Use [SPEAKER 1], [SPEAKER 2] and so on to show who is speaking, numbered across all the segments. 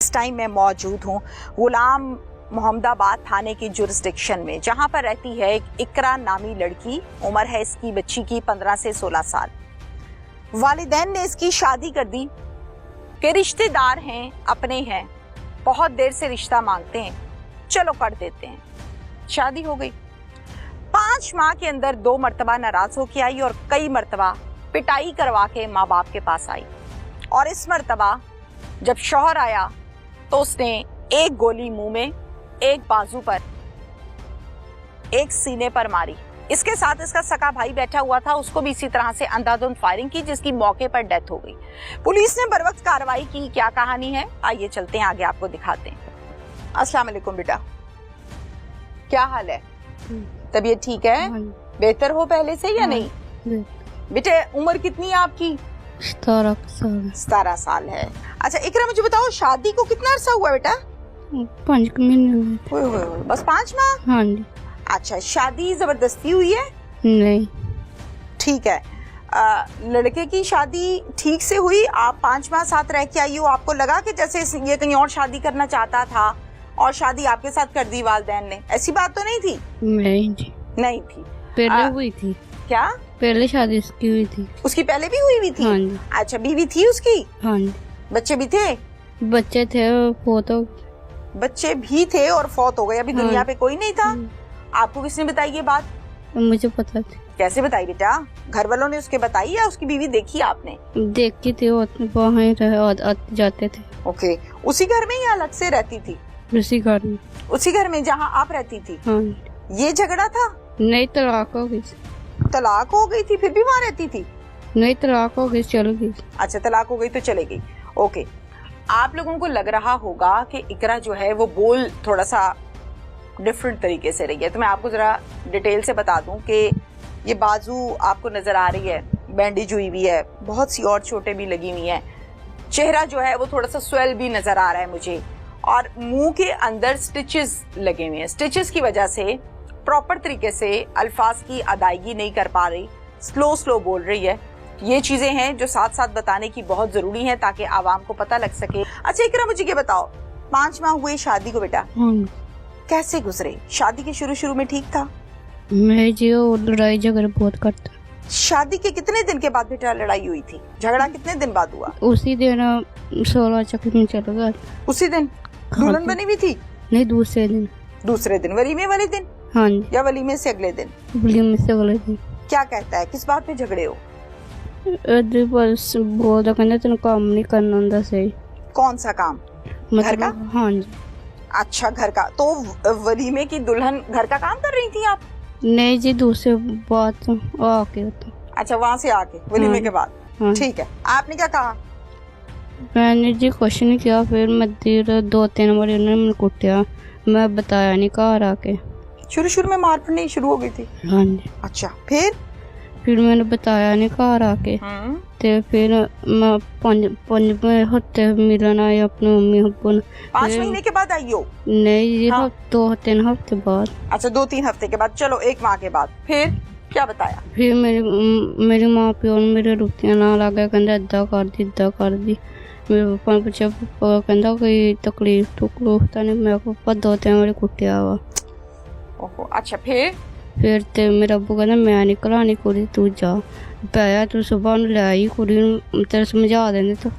[SPEAKER 1] इस टाइम मैं मौजूद हूँ गुलाम मोहम्मदाबाद थाने की जुरिस्डिक्शन में, जहाँ पर रहती है एक इकरा नामी लड़की। उम्र है इसकी बच्ची की 15 से 16 साल। वालिदैन ने इसकी शादी कर दी कि रिश्तेदार हैं, अपने हैं, बहुत देर से रिश्ता मांगते हैं, चलो कर देते हैं। शादी हो गई। 5 माह के अंदर 2 मरतबा नाराज होके आई और कई मरतबा पिटाई करवा के माँ बाप के पास आई। और इस मरतबा जब शौहर आया तो उसने एक गोली मुंह में, एक बाजू पर, एक सीने पर मारी। इसके साथ इसका सका भाई बैठा हुआ था, उसको भी इसी तरह से अंधाधुंध फायरिंग की, जिसकी मौके पर डेथ हो गई। पुलिस ने बरवक्त कार्रवाई की। क्या कहानी है, आइए चलते हैं आगे, आपको दिखाते हैं। अस्सलाम वालेकुम बेटा, क्या हाल है? तबीयत ठीक है? बेहतर हो पहले से या नहीं? बेटे उम्र कितनी है आपकी?
[SPEAKER 2] 17
[SPEAKER 1] साल है। अच्छा इकरा, मुझे बताओ शादी को कितना अरसा हुआ बेटा?
[SPEAKER 2] 5 महीने।
[SPEAKER 1] बस 5 माह?
[SPEAKER 2] हाँ जी।
[SPEAKER 1] अच्छा, शादी जबरदस्ती हुई है?
[SPEAKER 2] नहीं।
[SPEAKER 1] ठीक है। लड़के की शादी ठीक से हुई? आप 5 माह साथ रह के आई हो, आपको लगा कि जैसे ये कहीं और शादी करना चाहता था और शादी आपके साथ कर दी वालिदैन ने? ऐसी बात तो नहीं थी?
[SPEAKER 2] नहीं जी,
[SPEAKER 1] नहीं थी।
[SPEAKER 2] पहले हुई थी।
[SPEAKER 1] क्या?
[SPEAKER 2] पहले शादी उसकी हुई थी।
[SPEAKER 1] उसकी पहले भी हुई थी?
[SPEAKER 2] हाँ जी।
[SPEAKER 1] अच्छा, बीवी थी उसकी?
[SPEAKER 2] हाँ जी।
[SPEAKER 1] बच्चे भी थे?
[SPEAKER 2] बच्चे थे, फोटो।
[SPEAKER 1] बच्चे भी थे और फौत हो गए। अभी दुनिया पे कोई नहीं था?
[SPEAKER 2] हाँ।
[SPEAKER 1] आपको किसने बताई ये बात?
[SPEAKER 2] मुझे पता थी।
[SPEAKER 1] कैसे बताई बेटा? घर वालों ने उसके बताई या उसकी बीवी देखी आपने?
[SPEAKER 2] देखी थी, वहीं रहे और जाते थे।
[SPEAKER 1] ओके। उसी घर में या अलग से रहती थी?
[SPEAKER 2] उसी घर में।
[SPEAKER 1] उसी घर में जहाँ आप रहती थी?
[SPEAKER 2] हाँ।
[SPEAKER 1] ये झगड़ा था?
[SPEAKER 2] नहीं, तलाक हो गई।
[SPEAKER 1] तलाक हो गई थी फिर भी वहाँ रहती थी?
[SPEAKER 2] नहीं, तलाक हो गई, चल गई।
[SPEAKER 1] अच्छा, तलाक हो गई तो चले गई। ओके। आप लोगों को लग रहा होगा कि इकरा जो है वो बोल थोड़ा सा डिफरेंट तरीके से रही है, तो मैं आपको जरा डिटेल से बता दूं कि ये बाजू आपको नजर आ रही है, बैंडेज हुई हुई है, बहुत सी और चोटें भी लगी हुई हैं, चेहरा जो है वो थोड़ा सा स्वेल भी नजर आ रहा है मुझे, और मुंह के अंदर स्टिचेस लगे हुए हैं। स्टिचेस की वजह से प्रॉपर तरीके से अल्फाज की अदायगी नहीं कर पा रही, स्लो बोल रही है। ये चीजें हैं जो साथ साथ बताने की बहुत जरूरी है ताकि आवाम को पता लग सके। अच्छा इकरा, मुझे ये बताओ, 5 माह हुए शादी को बेटा, कैसे गुजरे? शादी के शुरू में ठीक था?
[SPEAKER 2] मैं जो लड़ाई झगड़े बहुत करता।
[SPEAKER 1] शादी के कितने दिन के बाद बेटा लड़ाई हुई थी? झगड़ा कितने दिन बाद हुआ?
[SPEAKER 2] उसी दिन 16 चक्कर में चला गया।
[SPEAKER 1] उसी दिन दुल्हन बनी हुई थी?
[SPEAKER 2] नहीं, दूसरे दिन।
[SPEAKER 1] दूसरे दिन वलीमे वाले दिन?
[SPEAKER 2] हाँ जी।
[SPEAKER 1] या वलीमे से अगले दिन?
[SPEAKER 2] वलीमे से अगले दिन।
[SPEAKER 1] क्या कहता है, किस बात पे झगड़े हो?
[SPEAKER 2] बस बोल रहा, कहना तेन काम नहीं करना होता सही।
[SPEAKER 1] कौन सा काम? घर का?
[SPEAKER 2] हाँ जी।
[SPEAKER 1] अच्छा, घर का। तो वलीमे की दुल्हन घर का काम कर रही थी आप?
[SPEAKER 2] नहीं जी, दूसरे बात आके तो।
[SPEAKER 1] अच्छा, वहाँ से आके वलीमे
[SPEAKER 2] हाँ।
[SPEAKER 1] के बाद?
[SPEAKER 2] हाँ।
[SPEAKER 1] ठीक है। आपने क्या कहा?
[SPEAKER 2] मैंने जी कुछ नहीं किया। फिर मैं 2-3 बार उन्होंने कुटिया, मैं बताया नहीं घर आके।
[SPEAKER 1] शुरू में मार पड़नी शुरू हो गई थी?
[SPEAKER 2] हाँ जी।
[SPEAKER 1] अच्छा, फिर
[SPEAKER 2] मैंने बताया नहीं घर आके। ते फिर मैं 5 हफ्ते मिलन आई अपनी मम्मी अब्बू।
[SPEAKER 1] 5 महीने के बाद आई हो?
[SPEAKER 2] नहीं,
[SPEAKER 1] हाँ।
[SPEAKER 2] 2-3 हफ्ते बाद।
[SPEAKER 1] अच्छा, 2-3 हफ्ते के बाद। चलो, 1 माह के बाद फिर क्या बताया?
[SPEAKER 2] फिर मेरी माँ प्यो ने मेरे रुपया ना लगे, कहते इदा कर दी। मेरे पापा ने पूछा, पापा कहता कोई तकलीफ तो नहीं? मैं पापा 2-3 बार कुटिया वा।
[SPEAKER 1] ओहो। अच्छा, फिर
[SPEAKER 2] ते मेरा अब्बू कहता मैं नहीं घलानी कुड़ी, तू जा पाया, तू सुबह ले आई कुड़ी, तेरे समझा देने तो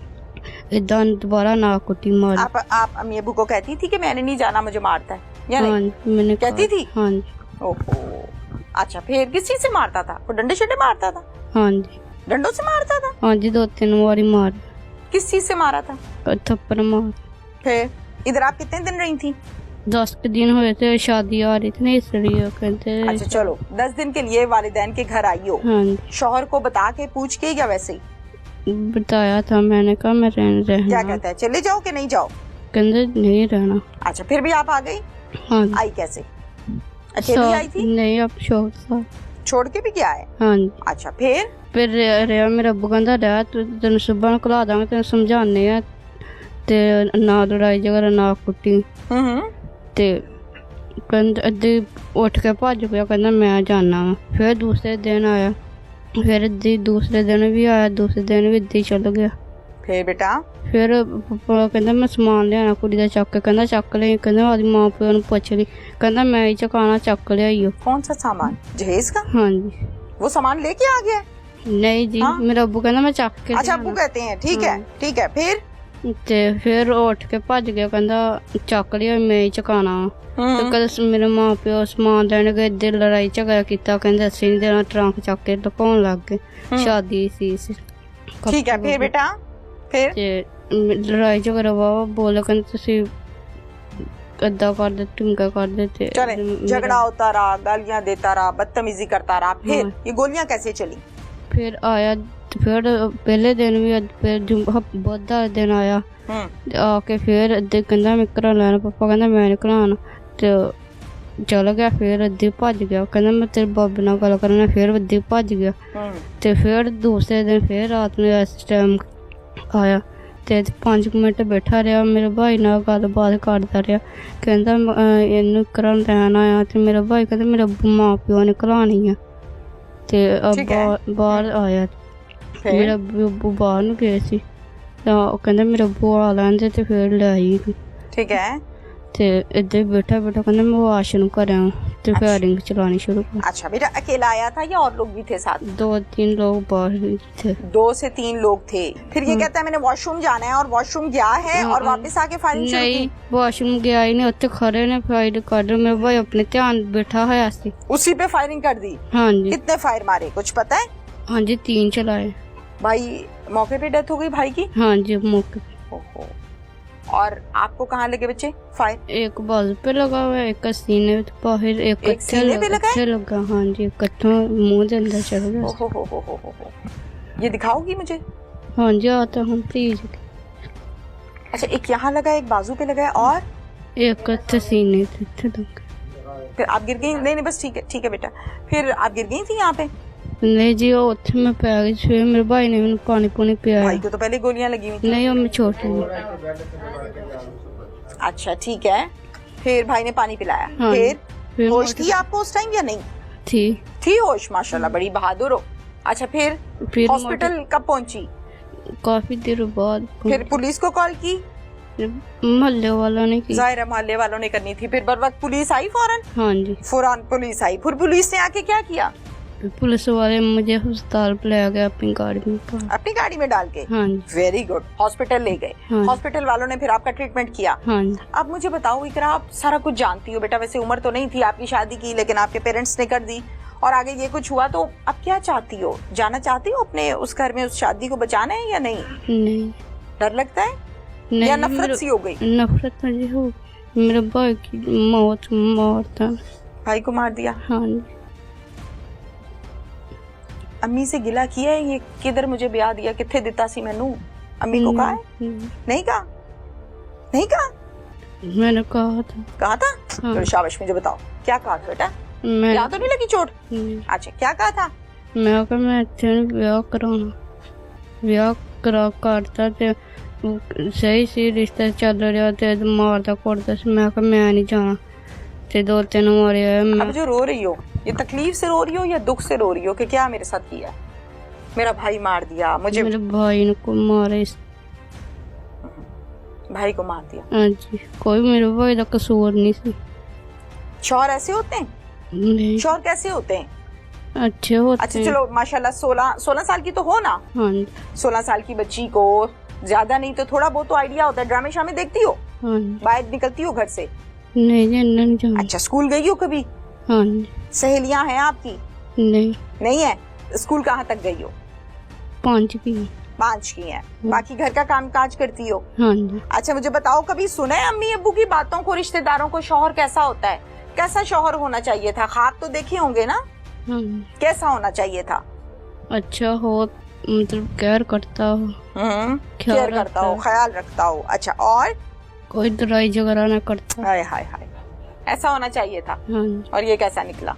[SPEAKER 2] इदा दोबारा ना कुटी मार।
[SPEAKER 1] आप अम्मी अब्बू को कहती थी कि मैंने नहीं जाना, मुझे मारता है या नहीं?
[SPEAKER 2] हाँ, मैंने
[SPEAKER 1] कहती थी?
[SPEAKER 2] हाँ जी।
[SPEAKER 1] ओहो। अच्छा, फिर किस चीज से मारता था? वो डंडे शंडे मारता था?
[SPEAKER 2] हाँ जी।
[SPEAKER 1] डंडों से मारता था?
[SPEAKER 2] हाँ जी, 2-3 बारी मार।
[SPEAKER 1] किस चीज से मारा था?
[SPEAKER 2] थप्पड़ मार।
[SPEAKER 1] फिर इधर आप कितने दिन रही थी?
[SPEAKER 2] 10 दिन हुए थे, शादी आ रही थी ना, इसलिए कहते।
[SPEAKER 1] अच्छा चलो, 10 दिन के लिए वालिदैन के घर आई हो।
[SPEAKER 2] हाँ जी।
[SPEAKER 1] शौहर को बता के पूछ के या वैसे ही?
[SPEAKER 2] बताया था, मैंने कहा मैं रहना।
[SPEAKER 1] क्या कहता है, चले जाओ कि नहीं जाओ?
[SPEAKER 2] कहते नहीं रहना।
[SPEAKER 1] अच्छा, फिर भी आप आ गई?
[SPEAKER 2] हाँ।
[SPEAKER 1] आई कैसे? अकेली आई थी?
[SPEAKER 2] नहीं, अब शौहर
[SPEAKER 1] छोड़ के भी क्या है?
[SPEAKER 2] हाँ जी।
[SPEAKER 1] अच्छा, फिर
[SPEAKER 2] रहा मेरा अब्बू कहता रहा, तेन सुबह घला दांगे, तेन समझाने आ ते ना लड़ाई झगड़ा ना कुटी। ते अद्धी उठ के भज पिया, कहना मैं जाना वा। फिर दूसरे दिन आया, फिर दूसरे दिन भी आया, दूसरे दिन भी इद्दी चल गया।
[SPEAKER 1] फिर बेटा?
[SPEAKER 2] ਫਿਰ ਪਾਪਾ ਕਹਿੰਦਾ ਮੈਂ ਸਮਾਨ ਲਿਆਣਾ ਕੁੜੀ ਦਾ ਚੱਕ ਕੇ, ਕਹਿੰਦਾ ਚੱਕ ਲਈ, ਕਹਿੰਦਾ ਆਦੀ ਮਾਂ ਪਿਓ ਨੂੰ ਪੁੱਛ ਲਈ, ਕਹਿੰਦਾ ਮੈਂ ਹੀ ਚਕਾਣਾ ਚੱਕ ਲਿਆਈਓ।
[SPEAKER 1] कौन सा सामान? जहेज का?
[SPEAKER 2] ਹਾਂਜੀ।
[SPEAKER 1] वो सामान लेके आ गया?
[SPEAKER 2] ਨਹੀਂ ਜੀ,
[SPEAKER 1] हाँ?
[SPEAKER 2] ਮੇਰਾ ਅੱਬੂ ਕਹਿੰਦਾ ਮੈਂ ਚੱਕ ਕੇ
[SPEAKER 1] अच्छा अब्बू कहते हैं, ठीक है
[SPEAKER 2] हाँ।
[SPEAKER 1] ठीक है। फिर?
[SPEAKER 2] ਤੇ ਫਿਰ ਉਹ ਉੱਠ ਕੇ ਭੱਜ ਗਿਆ, ਕਹਿੰਦਾ ਚੱਕ ਲਿਆ ਮੈਂ ਹੀ ਚਕਾਣਾ। ਤੇ ਕਦੇ ਮੇਰੇ ਮਾਂ ਪਿਓ ਸਮਾਨ ਲੈਣ ਗਏ, ਇੱਧਰ ਲੜਾਈ ਝਗੜਾ ਕੀਤਾ, ਕਹਿੰਦੇ ਅਸੀਂ ਨਹੀਂ ਦੇਣਾ, ਟਰੰਕ ਚੱਕ ਕੇ ਲੁਕਾਉਣ ਲੱਗ ਗਏ। ਸ਼ਾਦੀ ਸੀ।
[SPEAKER 1] ठीक है। फिर बेटा? फिर?
[SPEAKER 2] ਤੇ ਲੜਾਈ ਝਗੜਾ ਵਾਵਾ ਬੋਲ, ਕਹਿੰਦੇ ਤੁਸੀਂ ਏਦਾਂ ਕਰਦੇ, ਢਿੰਗਾ ਕਰਦੇ। ਤੇ
[SPEAKER 1] चले, झगड़ा होता रहा, गालियां देता रहा, बदतमीजी करता रहा। फिर
[SPEAKER 2] हाँ।
[SPEAKER 1] ये गोलियां कैसे चली?
[SPEAKER 2] ਫਿਰ ਆਇਆ, ਫਿਰ ਪਹਿਲੇ ਦਿਨ ਵੀ ਫਿਰ ਬੁੱਧ ਵਾਲੇ ਦਿਨ ਆਇਆ। ਆ ਕੇ ਫਿਰ ਅੱਧੇ ਕਹਿੰਦਾ ਮੈਂ ਘਰਾਂ ਲੈਣਾ, ਪਾਪਾ ਕਹਿੰਦਾ ਮੈਂ ਨਹੀਂ ਘਰਾਣਾ। ਤੇ ਚਲ ਗਿਆ, ਫਿਰ ਅੱਧੇ ਭੱਜ ਗਿਆ, ਕਹਿੰਦਾ ਮੈਂ ਤੇਰੇ ਬਾਬੇ ਨਾਲ ਗੱਲ ਕਰਨਾ, ਫਿਰ ਅੱਧੇ ਭੱਜ ਗਿਆ। ਤੇ ਫਿਰ ਦੂਸਰੇ ਦਿਨ ਫਿਰ ਰਾਤ ਨੂੰ ਇਸ ਟਾਈਮ ਆਇਆ ਤੇ 5 ਮਿੰਟ ਬੈਠਾ ਰਿਹਾ, ਮੇਰੇ ਭਾਈ ਨਾਲ ਗੱਲਬਾਤ ਕਰਦਾ ਰਿਹਾ, ਕਹਿੰਦਾ ਇਹਨੂੰ ਘਰਾਂ ਲੈਣ ਆਇਆ। ਤੇ ਮੇਰਾ ਭਾਈ ਕਹਿੰਦਾ ਮੇਰਾ ਮਾਂ ਪਿਓ ਨੇ ਘਲਾਣੀ ਆ। ਤੇ ਬਾਹਰ ਆਇਆ, ਮੇਰਾ ਅੱਬੂ ਬਾਹਰ ਨੂੰ ਗਏ ਸੀ, ਤਾਂ ਉਹ ਕਹਿੰਦਾ ਮੇਰਾ ਅੱਬੂ ਆ ਲੈਂਦੇ ਤੇ ਫਿਰ ਲੈ ਆਈ।
[SPEAKER 1] ठीक है।
[SPEAKER 2] ਤੇ ਇੱਦਾਂ ਬੈਠਾ ਕਹਿੰਦਾ ਮੈਂ ਵਾਸ਼ ਨੂੰ ਕਰਾਂ ਤੇ ਫਾਇਰਿੰਗ ਚਲਾਣੀ शुरू कर।
[SPEAKER 1] अच्छा बेटा अकेला आया था या और लोग भी थे साथ?
[SPEAKER 2] 2-3 लोग बाहर ही थे।
[SPEAKER 1] 2 से 3 लोग थे। फिर ये कहता है मैंने वॉशरूम जाना है, और वॉशरूम गया है और वापस आके फायरिंग शुरू की?
[SPEAKER 2] नहीं, वॉशरूम गया ही नहीं, उत्ते खड़े ने फायर कर रहे, मेरा भाई अपने ध्यान बैठा होया सी,
[SPEAKER 1] उसी पे फायरिंग कर दी?
[SPEAKER 2] हाँ जी।
[SPEAKER 1] कितने फायर मारे कुछ पता है?
[SPEAKER 2] हाँ जी, 3 चलाए।
[SPEAKER 1] भाई मौके पे डेथ हो गई भाई की?
[SPEAKER 2] हाँ जी, मौके पे।
[SPEAKER 1] ओहो। और आपको कहाँ लगे बच्चे फायर?
[SPEAKER 2] एक बाजू पे लगा हुआ है, एक सीने पे बाहर, एक
[SPEAKER 1] सीने पे लगा है?
[SPEAKER 2] लगा। हाँ जी, कट्ठा मुंह के अंदर चल गया।
[SPEAKER 1] ओहो। ये दिखाओगी मुझे?
[SPEAKER 2] हाँ जी, आता हूँ प्लीज।
[SPEAKER 1] अच्छा, एक यहाँ लगा, एक बाजू पे लगा है, और
[SPEAKER 2] एक सीने पे लगा।
[SPEAKER 1] फिर आप गिर गई? नहीं बस ठीक है बेटा। फिर आप गिर गई थी यहाँ पे?
[SPEAKER 2] नहीं जी, वो उत्थे मैं पै गई, फिर मेरे भाई ने मैंने पानी पुनी पिया।
[SPEAKER 1] भाई को तो पहले गोलियां लगी हुई थी?
[SPEAKER 2] नहीं, वो मैं छोटी हूँ।
[SPEAKER 1] अच्छा ठीक है। फिर भाई ने पानी पिलाया।
[SPEAKER 2] हाँ,
[SPEAKER 1] फिर होश थी आपको उस टाइम या नहीं थी होश? माशाल्लाह, बड़ी बहादुर हो। अच्छा फिर हॉस्पिटल कब पहुंची?
[SPEAKER 2] काफी देर बाद।
[SPEAKER 1] फिर पुलिस को कॉल की?
[SPEAKER 2] मोहल्ले वालों ने की।
[SPEAKER 1] जाहिर है मोहल्ले वालों ने करनी थी। फिर बर वक्त पुलिस आई फौरन?
[SPEAKER 2] हाँ जी,
[SPEAKER 1] फौरन पुलिस आई। फिर पुलिस ने आके क्या किया?
[SPEAKER 2] पुलिस वाले मुझे अस्पताल ले गए अपनी गाड़ी में।
[SPEAKER 1] अपनी गाड़ी में डाल के?
[SPEAKER 2] हाँ जी।
[SPEAKER 1] Very good. हॉस्पिटल ले गए।
[SPEAKER 2] हाँ।
[SPEAKER 1] हॉस्पिटल वालों ने फिर आपका ट्रीटमेंट किया?
[SPEAKER 2] हाँ जी।
[SPEAKER 1] अब मुझे बताओ इकरा, आप सारा कुछ जानती हो बेटा, वैसे उम्र तो नहीं थी आपकी शादी की, लेकिन आपके पेरेंट्स ने कर दी और आगे ये कुछ हुआ, तो अब क्या चाहती हो? जाना चाहती हो अपने उस घर में, उस शादी को बचाना है या नहीं?
[SPEAKER 2] नहीं।
[SPEAKER 1] डर लगता है
[SPEAKER 2] नहीं,
[SPEAKER 1] या नफरत सी हो गई?
[SPEAKER 2] नफरत मुझे हो गई, मेरे भाई की मौत मारता।
[SPEAKER 1] भाई को मार दिया?
[SPEAKER 2] हाँ जी।
[SPEAKER 1] अम्मी से गिला किया है ये किधर मुझे ब्याह दिया, किथे दिता सी मैनू? अम्मी को कहा है? नहीं कहा? नहीं कहा?
[SPEAKER 2] मैंने कहा था।
[SPEAKER 1] हाँ। तो शाबाश, मुझे बताओ क्या कहा था बेटा? क्या तो नहीं लगी चोट? अच्छा, क्या कहा था?
[SPEAKER 2] मैं कहा मैं तेरे ब्याह कराना, ब्याह करता ते सही सी रिश्ता चल रहा ते मारदा कोड़दा सी। मैं कहा मैं नहीं जाना ते 2-3 मारे।
[SPEAKER 1] अब जो रो रही हो, ये तकलीफ से रो रही हो या दुख से रो रही हो कि क्या मेरे साथ किया, मेरा भाई मार दिया मुझे? मेरे भाई ने को मारे, भाई को मार दिया। हाँ जी, कोई मेरे भाई का कसूर नहीं सी। शौहर ऐसे होते हैं?
[SPEAKER 2] नहीं।
[SPEAKER 1] शौहर कैसे होते हैं?
[SPEAKER 2] अच्छे होते।
[SPEAKER 1] अच्छा चलो माशाल्लाह, 16 साल की तो हो ना?
[SPEAKER 2] हाँ।
[SPEAKER 1] 16 साल की बच्ची को ज्यादा नहीं तो थोड़ा बहुत तो आइडिया होता है। ड्रामे शामे देखती हो?
[SPEAKER 2] हाँ।
[SPEAKER 1] बाहर निकलती हो घर से?
[SPEAKER 2] नहीं जाना।
[SPEAKER 1] अच्छा, स्कूल गई हो कभी?
[SPEAKER 2] हाँ।
[SPEAKER 1] सहेलियां हैं आपकी? नहीं है। स्कूल कहाँ तक गई हो? 5 की है। बाकी घर का काम काज करती हो?
[SPEAKER 2] हाँ।
[SPEAKER 1] अच्छा मुझे बताओ, कभी सुना है अम्मी अब्बू की बातों को, रिश्तेदारों को, शौहर कैसा होता है, कैसा शौहर होना चाहिए था? ख्वाब तो देखे होंगे ना?
[SPEAKER 2] हाँ।
[SPEAKER 1] कैसा होना चाहिए था?
[SPEAKER 2] अच्छा हो, मतलब केयर करता हो।
[SPEAKER 1] केयर करता हो, ख्याल रखता हो। अच्छा, और
[SPEAKER 2] कोई लड़ाई झगड़ा ना करता।
[SPEAKER 1] हाय हाय हाय, ऐसा होना चाहिए था।
[SPEAKER 2] हाँ।
[SPEAKER 1] और ये कैसा निकला?